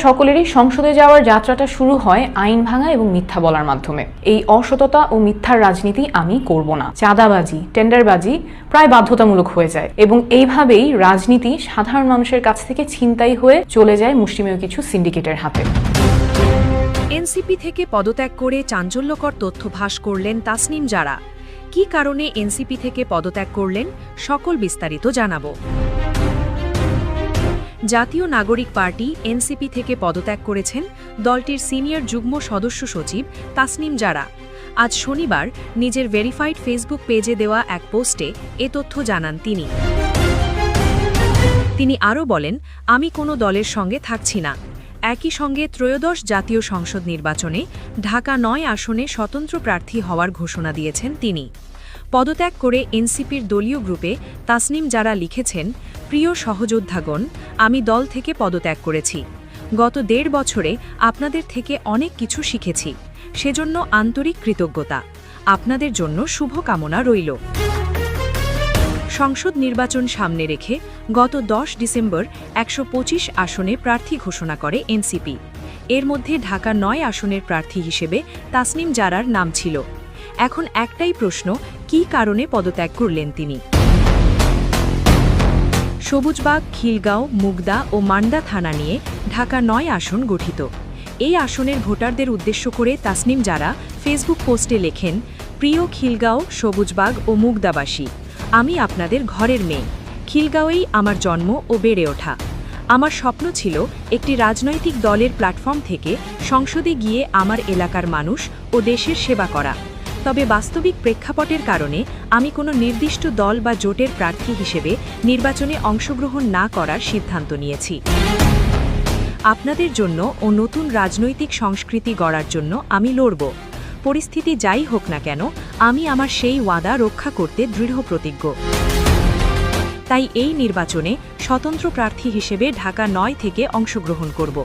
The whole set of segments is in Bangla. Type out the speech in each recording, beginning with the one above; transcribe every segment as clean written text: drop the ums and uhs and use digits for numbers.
সকলেরই সংসদে যাওয়ার যাত্রাটা শুরু হয় আইন ভাঙা এবং মিথ্যা বলার মাধ্যমে। এই অসততা ও মিথ্যার রাজনীতি আমি করব না। চাঁদাবাজি, টেন্ডারবাজি প্রায় বাধ্যতামূলক হয়ে যায় এবং এইভাবেই রাজনীতি সাধারণ মানুষের কাছ থেকে ছিনতাই হয়ে চলে যায় মুষ্টিমেয় কিছু সিন্ডিকেটের হাতে। এনসিপি থেকে পদত্যাগ করে চাঞ্চল্যকর তথ্য ফাঁস করলেন তাসনিম জারা। কী কারণে এনসিপি থেকে পদত্যাগ করলেন, সকল বিস্তারিত জানাবো। জাতীয় নাগরিক পার্টি এনসিপি থেকে পদত্যাগ করেছেন দলটির সিনিয়র যুগ্ম সদস্য সচিব তাসনিম জারা। আজ শনিবার নিজের ভেরিফাইড ফেসবুক পেজে দেওয়া এক পোস্টে এ তথ্য জানান তিনি আরও বলেন, আমি কোনো দলের সঙ্গে থাকছি না। একই সঙ্গে ত্রয়োদশ জাতীয় সংসদ নির্বাচনে ঢাকা ৯ আসনে স্বতন্ত্র প্রার্থী হওয়ার ঘোষণা দিয়েছেন তিনি। পদত্যাগ করে এনসিপির দলীয় গ্রুপে তাসনিম জারা লিখেছেন, প্রিয় সহযোদ্ধাগণ, আমি দল থেকে পদত্যাগ করেছি। গত ১.৫ বছরে আপনাদের থেকে অনেক কিছু শিখেছি, সেজন্য আন্তরিক কৃতজ্ঞতা। আপনাদের জন্য শুভকামনা রইল। সংসদ নির্বাচন সামনে রেখে গত ১০ ডিসেম্বর ১২৫ আসনে প্রার্থী ঘোষণা করে এনসিপি। এর মধ্যে ঢাকা ৯ আসনের প্রার্থী হিসেবে তাসনিম জারার নাম ছিল। এখন একটাই প্রশ্ন, কী কারণে পদত্যাগ করলেন তিনি? সবুজবাগ, খিলগাঁও, মুগদা ও মান্ডা থানা নিয়ে ঢাকা ৯ আসন গঠিত। এই আসনের ভোটারদের উদ্দেশ্য করে তাসনিম জারা ফেসবুক পোস্টে লেখেন, প্রিয় খিলগাঁও, সবুজবাগ ও মুগদাবাসী, আমি আপনাদের ঘরের মেয়ে। খিলগাঁওয়েই আমার জন্ম ও বেড়ে ওঠা। আমার স্বপ্ন ছিল একটি রাজনৈতিক দলের প্ল্যাটফর্ম থেকে সংসদে গিয়ে আমার এলাকার মানুষ ও দেশের সেবা করা। তবে বাস্তবিক প্রেক্ষাপটের কারণে আমি কোনো নির্দিষ্ট দল বা জোটের প্রার্থী হিসেবে নির্বাচনে অংশগ্রহণ না করার সিদ্ধান্ত নিয়েছি। আপনাদের জন্য ও নতুন রাজনৈতিক সংস্কৃতি গড়ার জন্য আমি লড়ব। পরিস্থিতি যাই হোক না কেন, আমি আমার সেই ওয়াদা রক্ষা করতে দৃঢ়প্রতিজ্ঞ। তাই এই নির্বাচনে স্বতন্ত্র প্রার্থী হিসেবে ঢাকা ৯ থেকে অংশগ্রহণ করব।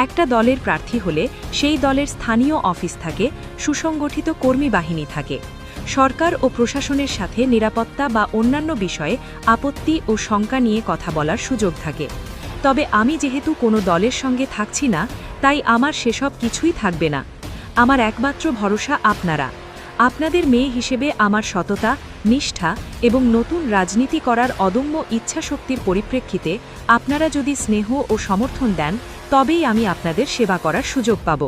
একটা দলের প্রার্থী হলে সেই দলের স্থানীয় অফিস থাকে, সুসংগঠিত কর্মী বাহিনী থাকে। সরকার ও প্রশাসনের সাথে নিরাপত্তা বা অন্যান্য বিষয়ে আপত্তি ও শঙ্কা নিয়ে কথা বলার সুযোগ থাকে। তবে আমি যেহেতু কোনো দলের সঙ্গে থাকছি না, তাই আমার সেসব কিছুই থাকবে না। আমার একমাত্র ভরসা আপনারা। আপনাদের মেয়ে হিসেবে আমার সততা, নিষ্ঠা এবং নতুন রাজনীতি করার অদম্য ইচ্ছাশক্তির পরিপ্রেক্ষিতে আপনারা যদি স্নেহ ও সমর্থন দেন, তবেই আমি আপনাদের সেবা করার সুযোগ পাব।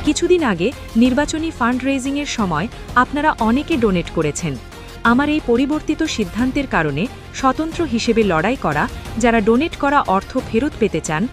কিছুদিন আগে নির্বাচনী ফান্ড রেজিংয়ের সময় আপনারা অনেকে ডোনেট করেছেন। আমার এই পরিবর্তিত সিদ্ধান্তের কারণে স্বতন্ত্র হিসেবে লড়াই করা, যারা ডোনেট করা অর্থ ফেরত পেতে চান,